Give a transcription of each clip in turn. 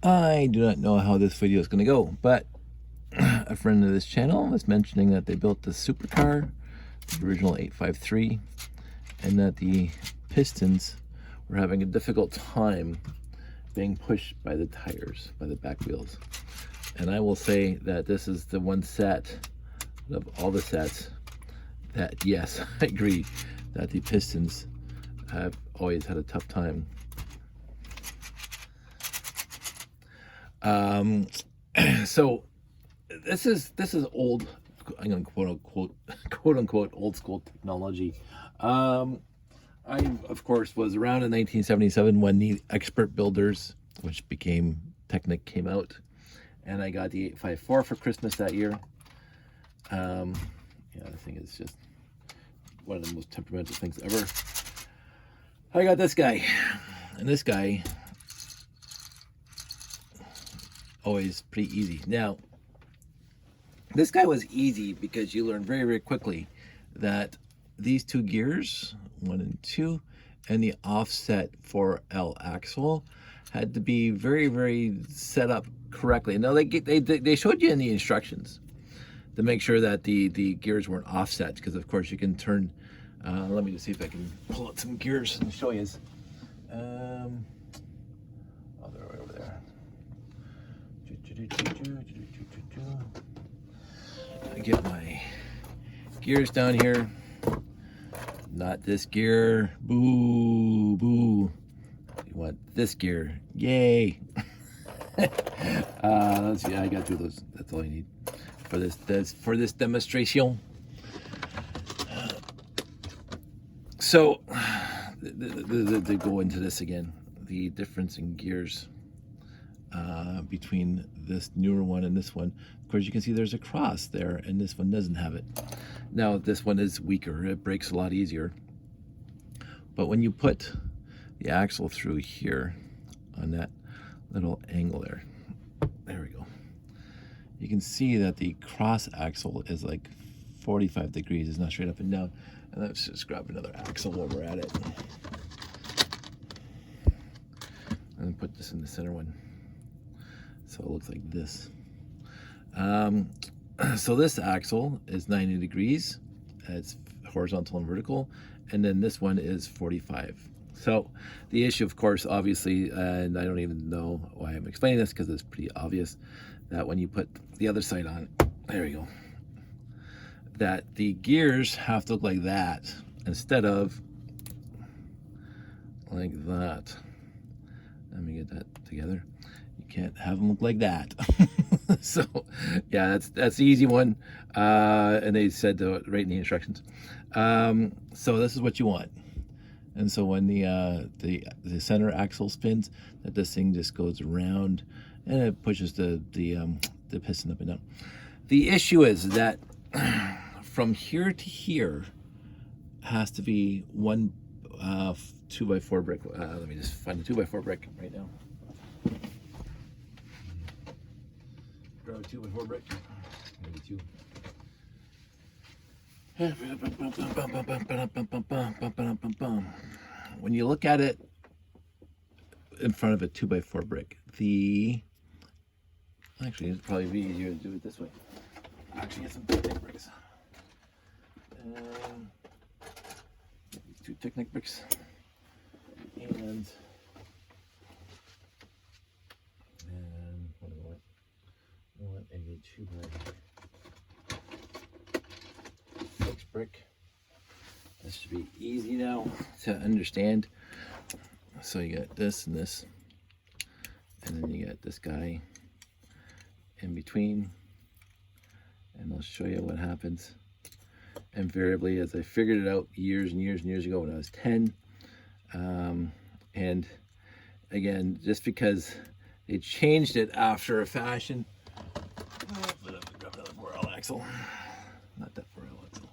I do not know how this video is going to go, but a friend of this channel was mentioning that they built the supercar, the original 853, and that the pistons were having a difficult time being pushed by the tires, by the back wheels. And I will say that this is the one set of all the sets that, yes, I agree that the pistons have always had a tough time. So this is old, I'm going to quote unquote old school technology. I of course was around in 1977 when the expert builders, which became Technic, came out, and I got the 854 for Christmas that year. Yeah, the thing is just one of the most temperamental things ever. I got this guy, and this guy always pretty easy. Now, this guy was easy because you learn very, very quickly that these two gears, 1 and 2, and the offset 4L axle had to be very, very set up correctly. Now they showed you in the instructions to make sure that the gears weren't offset, because of course you can turn. Let me just see if I can pull out some gears and show you. Oh, they're right over there. I get my gears down here. Not this gear. Boo, boo. You want this gear. Yay. Let's see. I got 2 of those. That's all you need for this demonstration. So, to go into this again, the difference in gears between this newer one and this one. Of course, you can see there's a cross there, and this one doesn't have it. Now, this one is weaker. It breaks a lot easier. But when you put the axle through here on that little angle there, there we go, you can see that the cross axle is like 45 degrees. It's not straight up and down. And let's just grab another axle while we're at it. And put this in the center one. So it looks like this. So this axle is 90 degrees. It's horizontal and vertical. And then this one is 45. So the issue, of course, obviously, and I don't even know why I'm explaining this because it's pretty obvious, that when you put the other side on, there we go, that the gears have to look like that instead of like that. Let me get that together. You can't have them look like that. So yeah, that's the easy one, and they said to write in the instructions. So this is what you want. And so when the center axle spins, that this thing just goes around and it pushes the piston up and down. The issue is that from here to here has to be one 2x4 brick. Let me just find a 2x4 brick right now. Grab a 2x4 brick. Maybe 2. When you look at it in front of a 2x4 brick, actually it'd probably be easier to do it this way. Actually, get some Technic bricks. These 2 Technic bricks, and what do I want? I want a 2x6 brick. This should be easy now to understand. So you got this and this, and then you got this guy in between, and I'll show you what happens. Invariably, as I figured it out years and years and years ago when I was 10, and again, just because they changed it after a fashion. Grab another 4L axle. Not that 4L axle.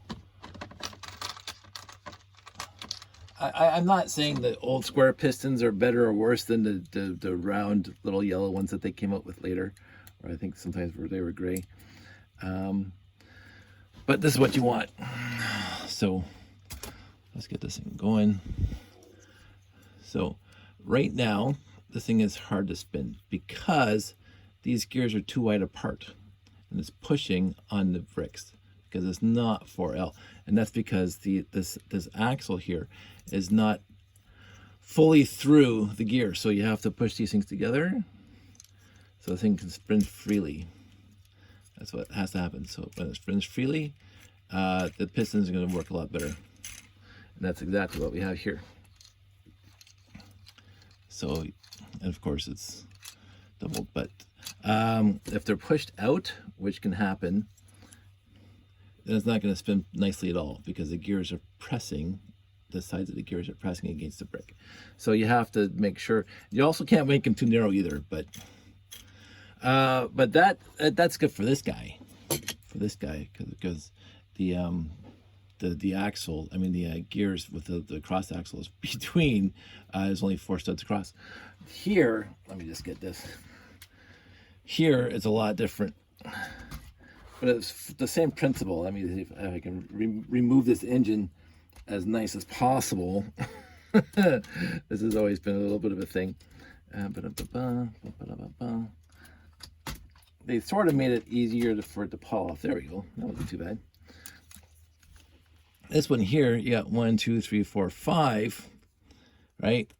I'm not saying the old square pistons are better or worse than the round little yellow ones that they came up with later, or I think sometimes they were gray. But this is what you want. So let's get this thing going. So right now, this thing is hard to spin because these gears are too wide apart, and it's pushing on the bricks because it's not 4L, and that's because this axle here is not fully through the gear, so you have to push these things together so the thing can spin freely. That's what has to happen. So when it spins freely, the pistons are going to work a lot better, and that's exactly what we have here. So, and of course it's doubled, but if they're pushed out, which can happen, then it's not going to spin nicely at all because the gears are pressing, the sides of the gears are pressing against the brick. So you have to make sure. You also can't make them too narrow either, but that's good for this guy. Because the axle, I mean the gears with the cross axle is between is only 4 studs across. Here, let me just get this. Here it's a lot different, but it's the same principle. I mean, if I can remove this engine as nice as possible. This has always been a little bit of a thing. They sort of made it easier for it to pull off. There we go. That wasn't too bad. This one here, you got 1, 2, 3, 4, 5, right?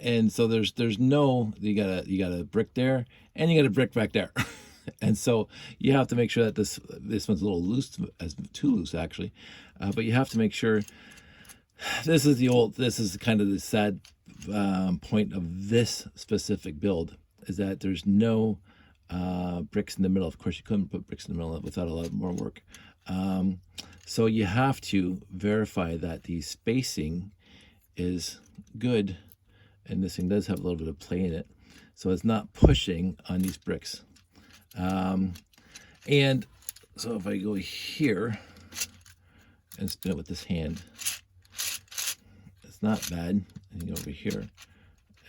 And so there's no, you got a brick there, and you got a brick back there. And so you have to make sure that this one's a little loose, too loose actually. But you have to make sure. This is kind of the sad point of this specific build, is that there's no bricks in the middle. Of course, you couldn't put bricks in the middle without a lot more work. So you have to verify that the spacing is good, and this thing does have a little bit of play in it, so it's not pushing on these bricks. And so if I go here and spin it with this hand, it's not bad. And you go over here,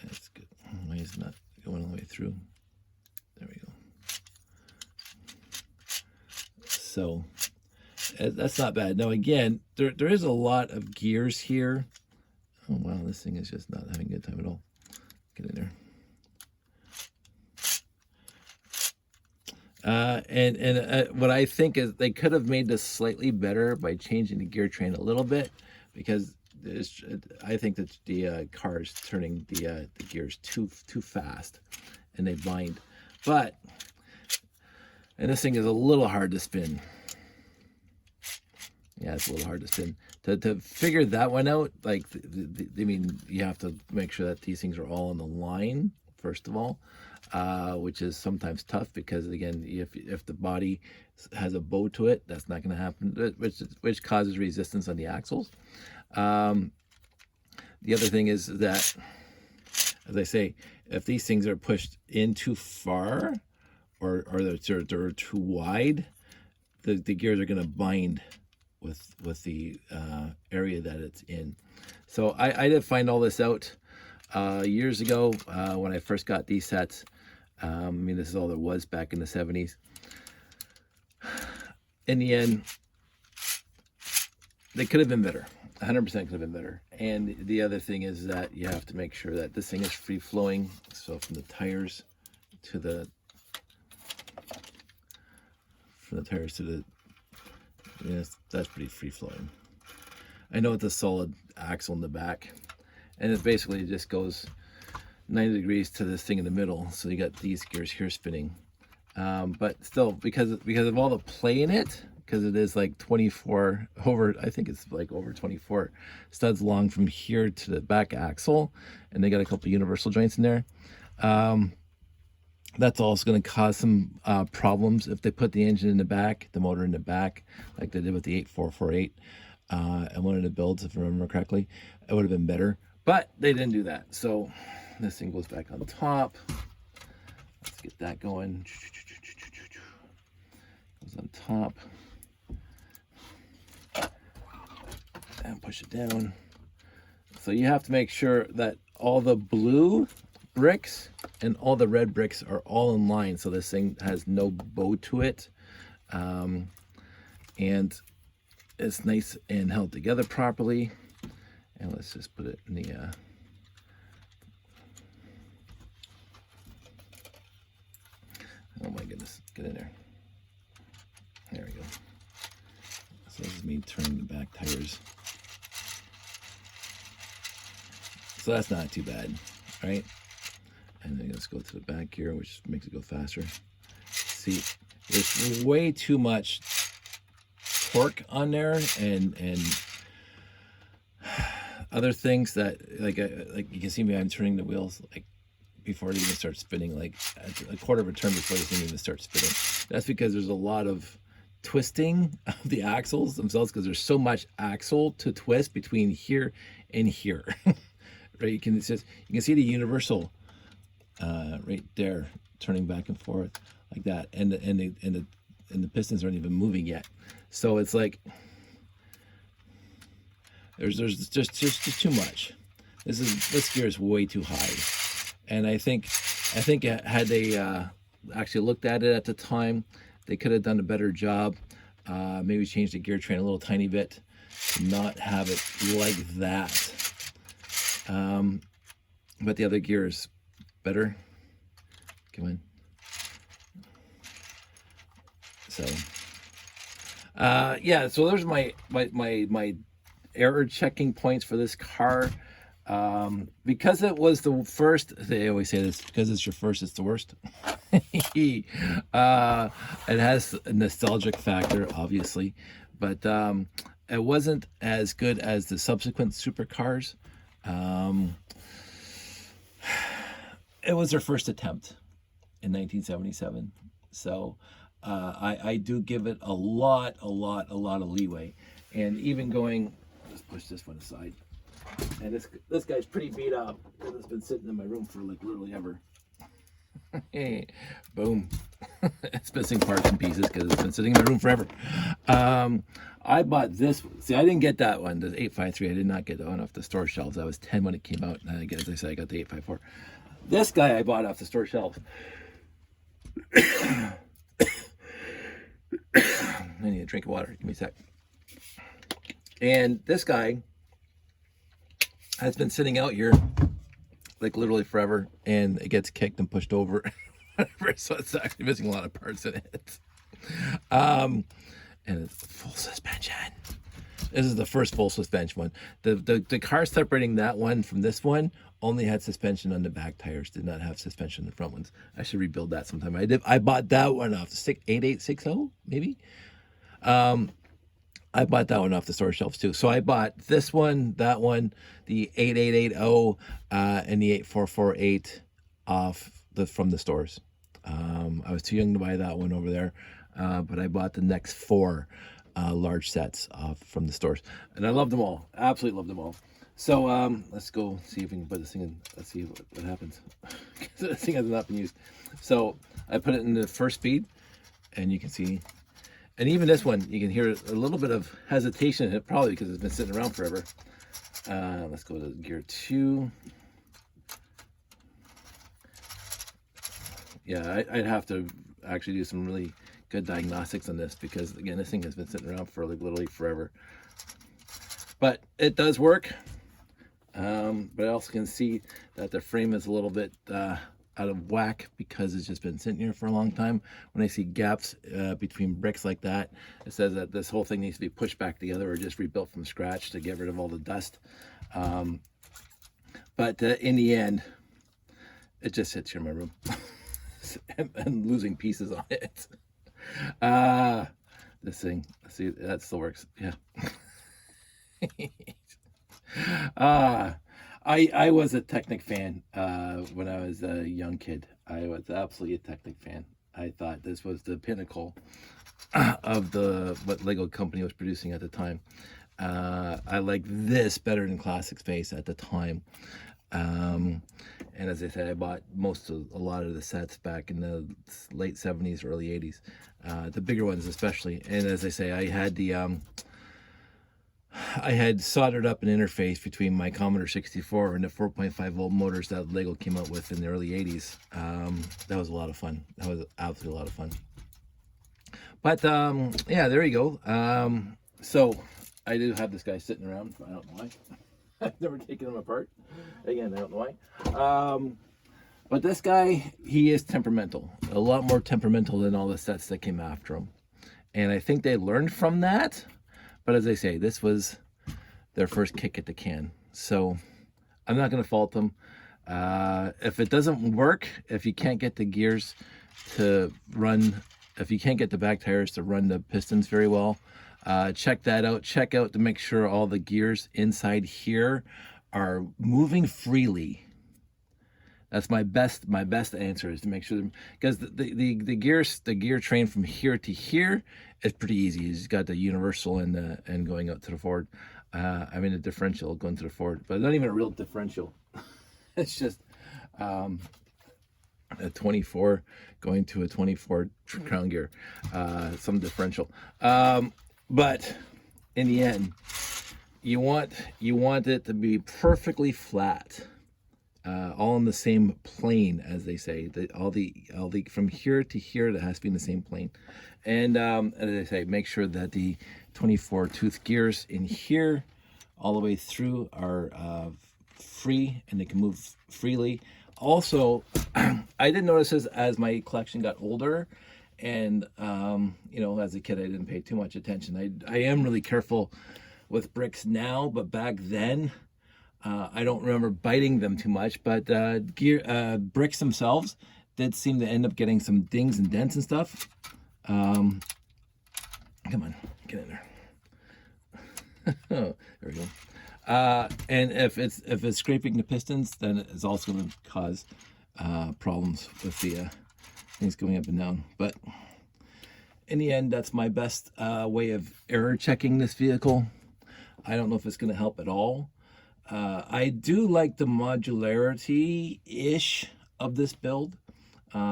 that's good. Why is it not going all the way through? There we go. So that's not bad. Now again, there is a lot of gears here. Oh wow, this thing is just not having a good time at all. Get in there. What I think is they could have made this slightly better by changing the gear train a little bit, because I think that the car is turning the gears too fast, and they bind. And this thing is a little hard to spin. Yeah, it's a little hard to spin. To figure that one out, like, I mean, you have to make sure that these things are all on the line, first of all, which is sometimes tough because, again, if the body has a bow to it, that's not going to happen, which causes resistance on the axles. The other thing is that, as I say, if these things are pushed in too far or they're too wide, the gears are going to bind with the area that it's in. So I did find all this out years ago when I first got these sets. I mean, this is all there was back in the 70s. In the end, they could have been better. 100% could have been better. And the other thing is that you have to make sure that this thing is free flowing. So from the tires to the yes, that's pretty free flowing. I know it's a solid axle in the back, and it basically just goes 90 degrees to this thing in the middle. So you got these gears here spinning, but still, because of all the play in it, because it is like 24 over, I think it's like over 24 studs long from here to the back axle, and they got a couple universal joints in there. That's also going to cause some problems if they put the engine in the back, the motor in the back, like they did with the 8448 and one of the builds, if I remember correctly. It would have been better, but they didn't do that. So this thing goes back on top. Let's get that going. Goes on top. And push it down. So you have to make sure that all the blue bricks and all the red bricks are all in line, so this thing has no bow to it, and it's nice and held together properly. And let's just put it in the this. Get in there. There we go. So this is me turning the back tires. So that's not too bad, right? And then let's go to the back gear, which makes it go faster. See, there's way too much torque on there, and other things that like you can see me, I'm turning the wheels like before it even starts spinning, like a quarter of a turn before this thing even starts spinning. That's because there's a lot of twisting of the axles themselves, because there's so much axle to twist between here and here. Right, you can see the universal right there turning back and forth like that, and the pistons aren't even moving yet. So it's like there's just too much. This gear is way too high, and I think had they actually looked at it at the time, they could have done a better job. Maybe change the gear train a little tiny bit to not have it like that. But the other gear is better. Come on. So, yeah. So there's my error checking points for this car. Because it was the first. They always say this: because it's your first, it's the worst. It has a nostalgic factor, obviously, but it wasn't as good as the subsequent supercars. It was their first attempt in 1977, so I do give it a lot of leeway. And even going, let's push this one aside. And this guy's pretty beat up because it's been sitting in my room for like literally ever. Boom. It's missing parts and pieces because it's been sitting in my room forever. I bought this. See, I didn't get that one, the 853. I did not get that one off the store shelves. I was 10 when it came out. And as I said, I got the 854. This guy I bought off the store shelves. I need a drink of water. Give me a sec. And this guy has been sitting out here like literally forever, and it gets kicked and pushed over. So it's actually missing a lot of parts in it. And it's full suspension. This is the first full suspension one. The car separating that one from this one only had suspension on the back tires, did not have suspension on the front ones. I should rebuild that sometime. I bought that one off the 8860, maybe. I bought that one off the store shelves too. So I bought this one, that one, the 8880, and the 8448 from the stores. I was too young to buy that one over there, but I bought the next 4 large sets from the stores, and I loved them all. Absolutely loved them all. So let's go see if we can put this thing in. Let's see what happens. This thing has not been used. So I put it in the first speed, and you can see. And even this one, you can hear a little bit of hesitation in it, probably because it's been sitting around forever. Let's go to gear 2. Yeah, I'd have to actually do some really good diagnostics on this, because again, this thing has been sitting around for like literally forever. But it does work. But I also can see that the frame is a little bit out of whack because it's just been sitting here for a long time. When I see gaps between bricks like that, it says that this whole thing needs to be pushed back together or just rebuilt from scratch to get rid of all the dust. But in the end, it just sits here in my room. and losing pieces on it. This thing, see, that still works. Yeah. I was a Technic fan when I was a young kid. I was absolutely a Technic fan. I thought this was the pinnacle of what Lego company was producing at the time. I liked this better than Classic Space at the time. And as I said, I bought a lot of the sets back in the late 70s, early 80s. The bigger ones especially. And as I say, I had soldered up an interface between my Commodore 64 and the 4.5 volt motors that Lego came out with in the early 80s. That was a lot of fun. That was absolutely a lot of fun. But yeah, there you go. So I do have this guy sitting around. I don't know why. I've never taken him apart. Again, I don't know why. But this guy, he is temperamental, a lot more temperamental than all the sets that came after him. And I think they learned from that. But as I say, this was their first kick at the can. So I'm not going to fault them. If it doesn't work, if you can't get the gears to run, if you can't get the back tires to run the pistons very well, check that out. Check out to make sure all the gears inside here are moving freely. That's my best answer, is to make sure, because the gear train from here to here is pretty easy. You just got the universal and going out to the Ford. I mean, a differential going to the Ford, but not even a real differential. It's just a 24 going to a 24 crown gear, some differential. But in the end, you want it to be perfectly flat. All on the same plane, as they say. All the from here to here, that has to be in the same plane. And as I say, make sure that the 24 tooth gears in here, all the way through, are free and they can move freely. Also, I did notice this as my collection got older, and you know, as a kid, I didn't pay too much attention. I am really careful with bricks now, but back then, I don't remember biting them too much, but bricks themselves did seem to end up getting some dings and dents and stuff. Come on, get in there. Oh, there we go. And if it's scraping the pistons, then it's also going to cause problems with the things going up and down. But in the end, that's my best way of error checking this vehicle. I don't know if it's going to help at all. I do like the modularity-ish of this build,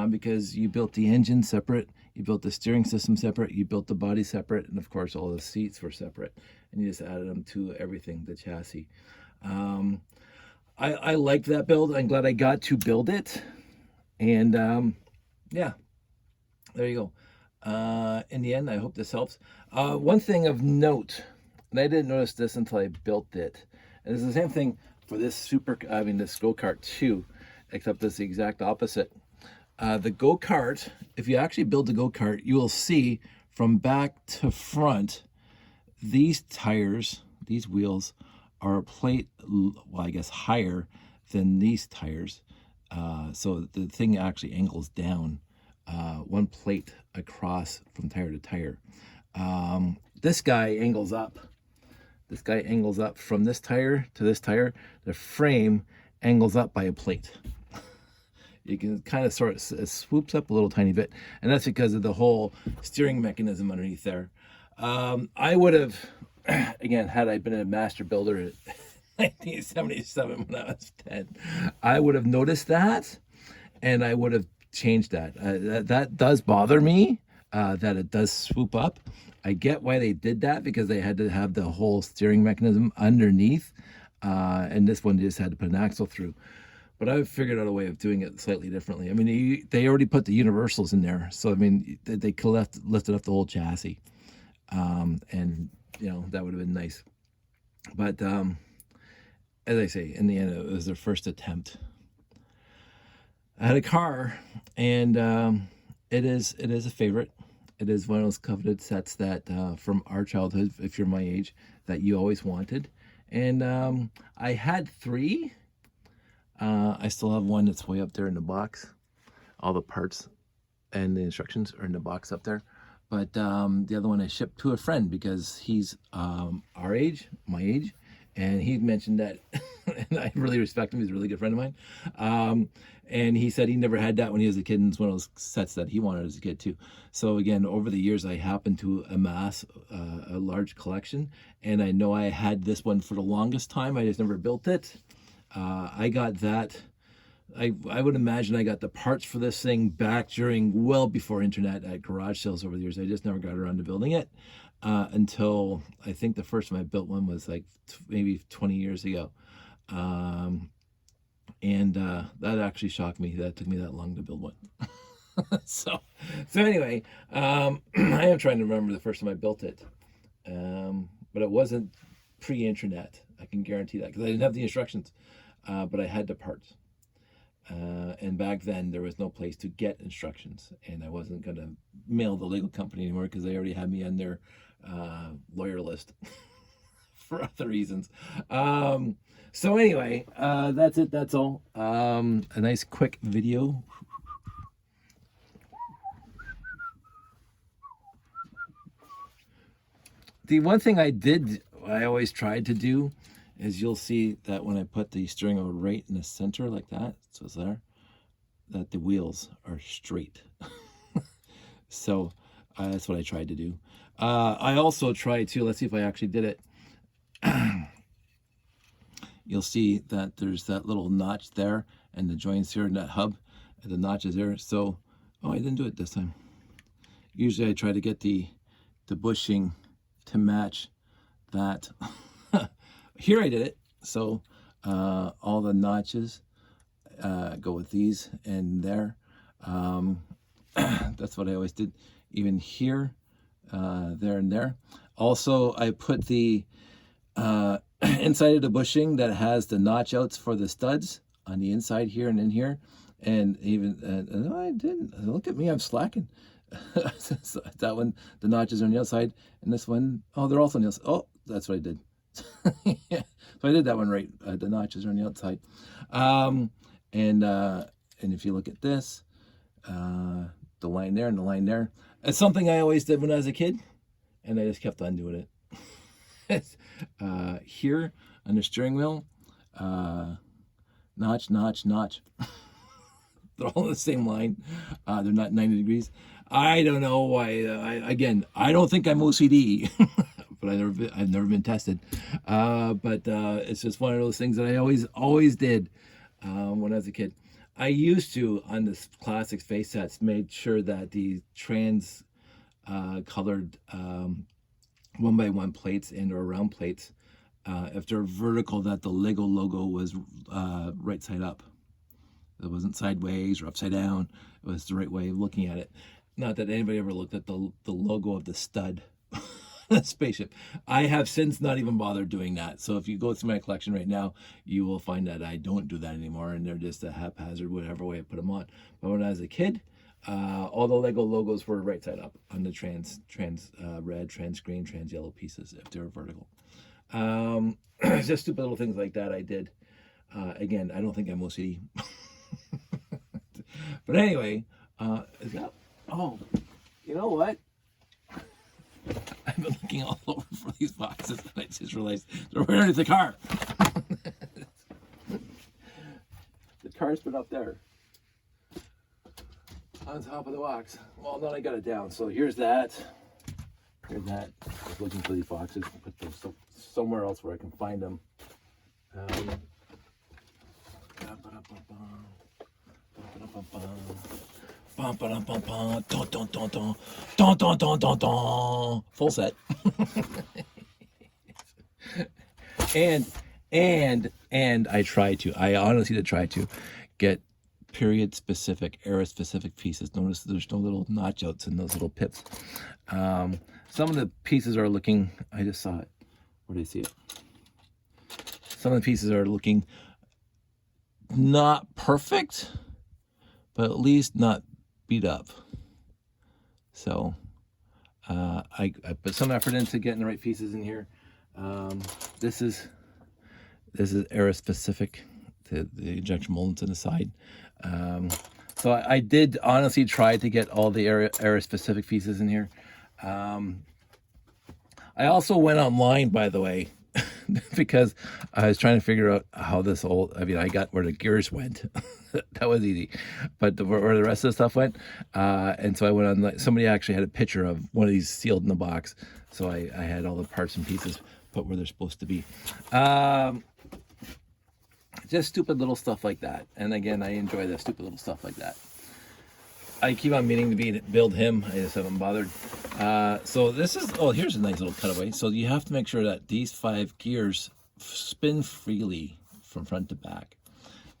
because you built the engine separate, you built the steering system separate, you built the body separate, and of course all the seats were separate, and you just added them to everything, the chassis. I liked that build. I'm glad I got to build it, and yeah, there you go. In the end, I hope this helps. One thing of note, and I didn't notice this until I built it, and it's the same thing for this this go-kart too, except it's the exact opposite. The go-kart, if you actually build the go-kart, you will see from back to front, these tires, these wheels, are a plate, well, I guess higher than these tires. So the thing actually angles down one plate across from tire to tire. This guy angles up. This guy angles up from this tire to this tire. The frame angles up by a plate. You can kind of sort of, it swoops up a little tiny bit, and that's because of the whole steering mechanism underneath there. I would have, again, had I been a master builder in 1977 when I was 10, I would have noticed that, and I would have changed that. That does bother me, that it does swoop up. I get why they did that, because they had to have the whole steering mechanism underneath, and this one just had to put an axle through. But I've figured out a way of doing it slightly differently. I mean, they already put the universals in there, so I mean, they lifted up the whole chassis, and you know, that would have been nice. But as I say, in the end, it was their first attempt. I had a car, and it is a favorite. It is one of those coveted sets that from our childhood, if you're my age, that you always wanted. And I had 3. I still have one that's way up there in the box. All the parts and the instructions are in the box up there. But the other one I shipped to a friend, because he's our age, my age, and he mentioned that, and I really respect him. He's a really good friend of mine. And he said he never had that when he was a kid, and it's one of those sets that he wanted as a kid too. So again, over the years, I happened to amass a large collection, and I know I had this one for the longest time. I just never built it. I got that. I would imagine I got the parts for this thing back well before internet, at garage sales over the years. I just never got around to building it until I think the first time I built one was like maybe 20 years ago. And that actually shocked me that it took me that long to build one. so anyway, I am trying to remember the first time I built it, but it wasn't pre-internet. I can guarantee that, because I didn't have the instructions, but I had the parts. And back then there was no place to get instructions, and I wasn't going to mail the Lego company anymore because they already had me on their lawyer list for other reasons. So anyway, that's it. That's all. A nice quick video. The one thing I always tried to do is, you'll see that when I put the steering wheel right in the center like that, so it's there, that the wheels are straight. So that's what I tried to do. I also tried to, let's see if I actually did it. You'll see that there's that little notch there, and the joints here, and that hub, and the notch is there. So, oh, I didn't do it this time. Usually I try to get the bushing to match that. Here I did it. So all the notches go with these and there. That's what I always did. Even here, there and there. Also, I put the inside of the bushing that has the notch outs for the studs on the inside here and in here. And even, no, I didn't. Look at me, I'm slacking. So that one, the notches are on the outside, and this one, oh, they're also on the outside. Oh, that's what I did. Yeah. So I did that one right. The notches are on the outside. And if you look at this, the line there and the line there, it's something I always did when I was a kid, and I just kept on doing it. Here on the steering wheel, notch, notch, notch. They're all in the same line. They're not 90 degrees. I don't know why. Again, I don't think I'm OCD, but I've never been tested. But it's just one of those things that I always did when I was a kid. I used to, on the classic face sets, made sure that the trans colored 1x1 plates and or round plates, if they're vertical, that the Lego logo was right side up. It wasn't sideways or upside down. It was the right way of looking at it. Not that anybody ever looked at the logo of the stud spaceship. I have since not even bothered doing that. So if you go through my collection right now, you will find that I don't do that anymore, and they're just a haphazard, whatever way I put them on. But when I was a kid, all the Lego logos were right side up on the trans red, trans green, trans yellow pieces if they were vertical. Just stupid little things like that I did. Again, I don't think I'm OCD. But anyway, oh, you know what? I've been looking all over for these boxes, and I just realized they're underneath the car. The car's been up there on top of the box. Well, then I got it down. So here's that. Here's that. I was looking for these boxes. Put them somewhere else where I can find them. Full set. and I honestly did try to get period specific, era specific pieces. Notice there's no little notch outs in those little pips. Some of the pieces are looking, I just saw it. Where did I see it? Some of the pieces are looking not perfect, but at least not beat up. So I put some effort into getting the right pieces in here. This is era specific, the injection molding to the side. So I did honestly try to get all the era specific pieces in here. I also went online, by the way, because I was trying to figure out how this old, I got where the gears went. That was easy, but where the rest of the stuff went, and so I went on, like, somebody actually had a picture of one of these sealed in the box, so I had all the parts and pieces put where they're supposed to be. Just stupid little stuff like that, and again, I enjoy that stupid little stuff like that. I keep on meaning to build him. I just haven't bothered. So this is, oh, here's a nice little cutaway. So you have to make sure that these 5 gears spin freely from front to back.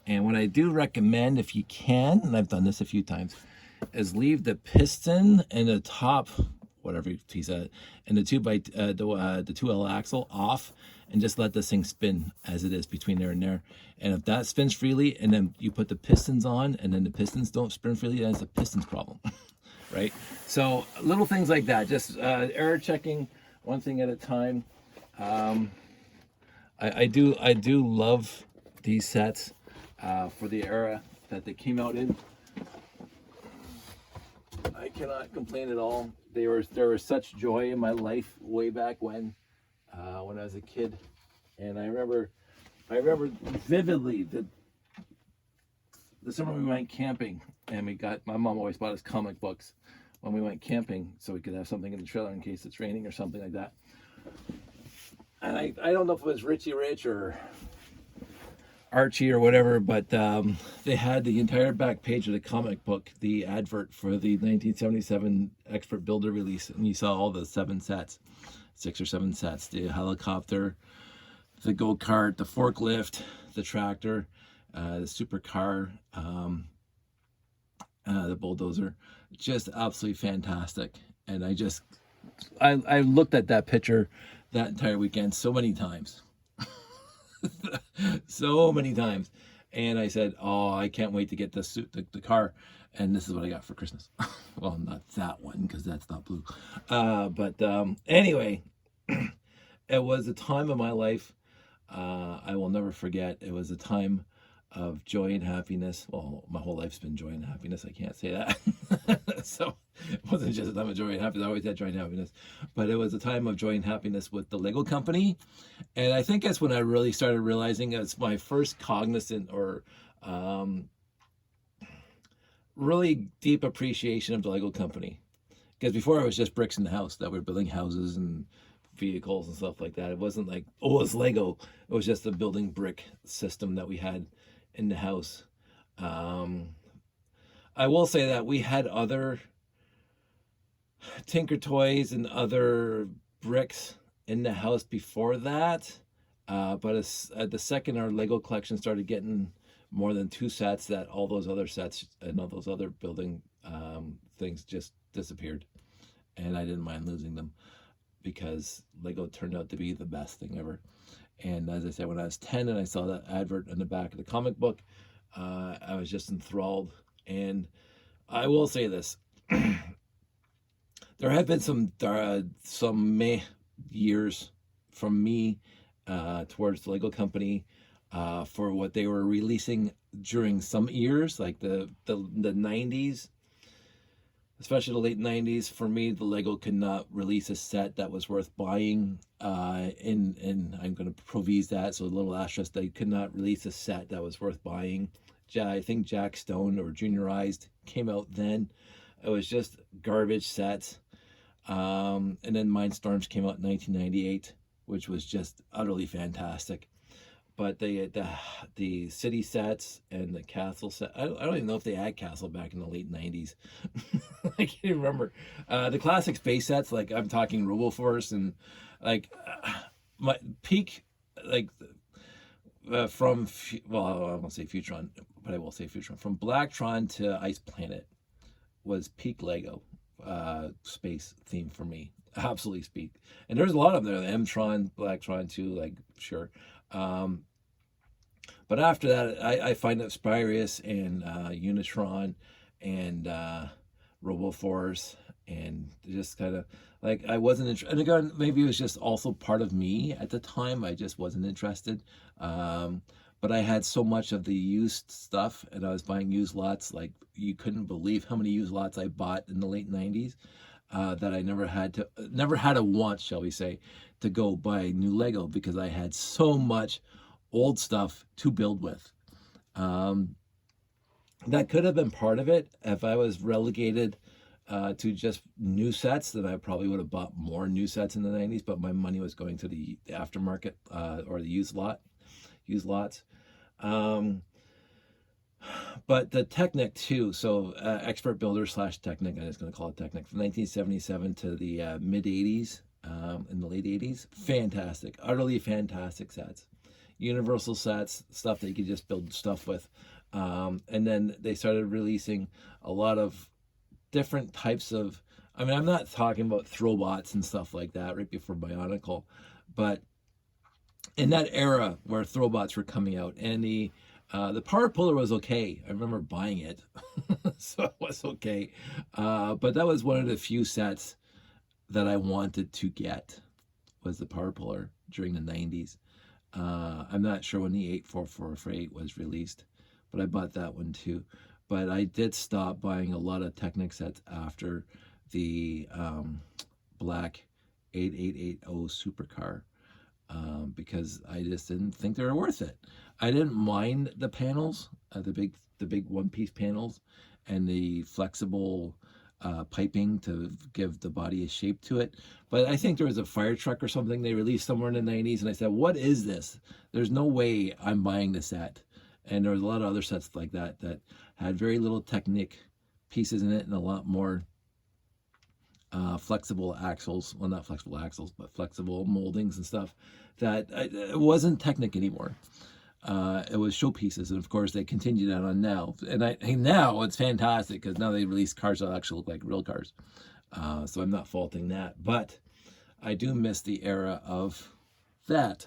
And what I do recommend, if you can, and I've done this a few times, is leave the piston and the top whatever he said, and the 2L axle off, and just let this thing spin as it is between there and there. And if that spins freely, and then you put the pistons on, and then the pistons don't spin freely, then it's a pistons problem, right? So little things like that, just error checking one thing at a time. I do love these sets for the era that they came out in. I cannot complain at all. There was such joy in my life way back when I was a kid, and I remember vividly the summer we went camping, and my mom always bought us comic books when we went camping, so we could have something in the trailer in case it's raining or something like that. And I don't know if it was Richie Rich or Archie or whatever, but they had the entire back page of the comic book, the advert for the 1977 Expert Builder release, and you saw all the 6 or 7 sets: the helicopter, the go-kart, the forklift, the tractor, the supercar, the bulldozer. Just absolutely fantastic. And I looked at that picture that entire weekend so many times. So many times. And I said, oh, I can't wait to get the car. And this is what I got for Christmas. Well, not that one, because that's not blue. But anyway, it was a time of my life I will never forget. It was a time of joy and happiness. Well, my whole life's been joy and happiness. I can't say that. So it wasn't just a time of joy and happiness. I always had joy and happiness. But it was a time of joy and happiness with the Lego company. And I think that's when I really started realizing it's my first cognizant or really deep appreciation of the Lego company. Because before it was just bricks in the house that were building houses and vehicles and stuff like that. It wasn't like, oh, it's Lego. It was just a building brick system that we had in the house. I will say that we had other Tinker Toys and other bricks in the house before that. But the second our Lego collection started getting more than 2 sets, that all those other sets and all those other building things just disappeared. And I didn't mind losing them, because Lego turned out to be the best thing ever. And as I said, when I was 10 and I saw that advert in the back of the comic book, I was just enthralled. And I will say this. There have been some meh years from me towards the Lego company for what they were releasing during some years, like the 90s. Especially the late 90s, for me, the Lego could not release a set that was worth buying. And I'm going to provise that, so a little asterisk, they could not release a set that was worth buying. I think Jack Stone or Juniorized came out then. It was just garbage sets. And then Mindstorms came out in 1998, which was just utterly fantastic. But the city sets and the castle set, I don't even know if they had castle back in the late 90s. I can't even remember. The classic space sets, like I'm talking RoboForce, and like my peak, like from, well, I won't say Futron, but I will say Futron. From Blacktron to Ice Planet was peak Lego space theme for me. Absolutely speak. And there's a lot of them there. The M-Tron, Blacktron too, like, sure. But after that, I find that Spirius and Unitron and RoboForce, and just kind of like I wasn't interested. And again, maybe it was just also part of me at the time. I just wasn't interested. But I had so much of the used stuff, and I was buying used lots. Like, you couldn't believe how many used lots I bought in the late 90s. That I never had a want, shall we say, to go buy new Lego, because I had so much old stuff to build with. That could have been part of it. If I was relegated to just new sets, then I probably would have bought more new sets in the 90s, but my money was going to the aftermarket or the used lots. But the Technic too, so Expert Builder / Technic, I'm just going to call it Technic, from 1977 to the mid 80s, in the late 80s, fantastic, utterly fantastic sets. Universal sets, stuff that you could just build stuff with. And then they started releasing a lot of different types of I mean, I'm not talking about Throwbots and stuff like that right before Bionicle, but in that era where Throwbots were coming out, and the power puller was okay. I remember buying it, so it was okay. But that was one of the few sets that I wanted to get, was the power puller during the 90s. I'm not sure when the 8448 was released, but I bought that one too. But I did stop buying a lot of Technic sets after the black 8880 supercar, because I just didn't think they were worth it. I didn't mind the panels, the big one-piece panels, and the flexible piping to give the body a shape to it. But I think there was a fire truck or something they released somewhere in the 90s, and I said, what is this? There's no way I'm buying this set. And there was a lot of other sets like that that had very little Technic pieces in it and a lot more flexible axles. Well, not flexible axles, but flexible moldings and stuff. That it wasn't Technic anymore. It was showpieces, and of course they continue that on now. And now it's fantastic because now they release cars that actually look like real cars. So I'm not faulting that, but I do miss the era of that.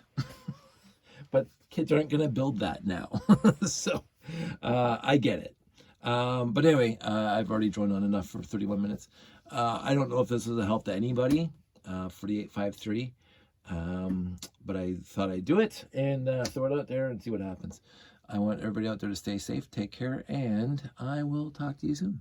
But kids aren't going to build that now, so I get it. But anyway, I've already joined on enough for 31 minutes. I don't know if this was a help to anybody for the 853. But I thought I'd do it and throw it out there and see what happens. I want everybody out there to stay safe, take care, and I will talk to you soon.